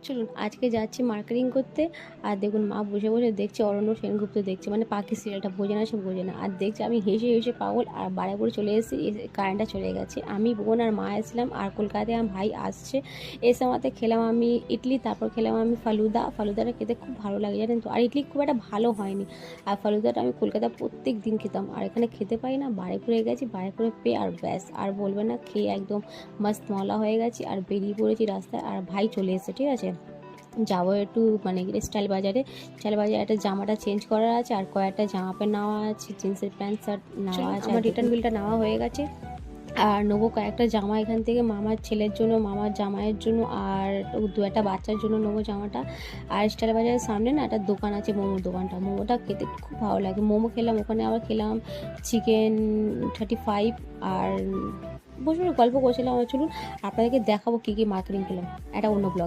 চলুন আজকে যাচ্ছি মার্কেটিং করতে। আর দেখুন মা বসে বসে দেখছে অরণ্য সেনগুপ্ত দেখছে, মানে পাখি সিরিয়ালটা বোঝে না, সে বোঝে না। আর দেখছে আমি হেসে হেসে পাগল। আর বাড়াপুরে চলে এসেছি, কারেন্টটা চলে গেছে। আমি বোন আর মা এসেছিলাম, আর কলকাতায় আমার ভাই আসছে। এসে আমাতে খেলাম আমি ইডলি, তারপর খেলাম আমি ফালুদাটা খেতে খুব ভালো লাগে জানেন তো। আর ইডলি খুব একটা ভালো হয়নি। আর ফালুদাটা আমি কলকাতায় প্রত্যেক দিন খেতাম, আর এখানে খেতে পাই না। বাড়িপুরে গেছি, বাড়িপুরে পেয়ে আর ব্যাস আর বলবে না, খেয়ে একদম মাস্ত মলা হয়ে গেছি। আর বেরিয়ে পড়েছি রাস্তায়, আর ভাই চলে এসেছে, ঠিক আছে। যাবো একটু মানে স্টাইল বাজারে একটা জামাটা চেঞ্জ করার আছে, আর কয়েকটা জামা প্যান্ট নেওয়া আছে, জিন্সের প্যান্ট শার্ট নেওয়া আছে। আমার রিটার্ন বিলটা নেওয়া হয়ে গেছে। আর নেবো কয়েকটা জামা এখান থেকে, মামার ছেলের জন্য, মামার জামাইয়ের জন্য, আর দু একটা বাচ্চার জন্য নেবো জামাটা। আর স্টাইল বাজারের সামনে না একটা দোকান আছে, মোমোর দোকানটা। মোমোটা খেতে খুব ভালো লাগে। মোমো খেলাম ওখানে, আবার খেলাম চিকেন 35। আর বসে বসে গল্প করছিলাম। চলুন আপনাদেরকে দেখাবো কী কী মার্কেটিং খেলাম, একটা অন্য ব্লগ।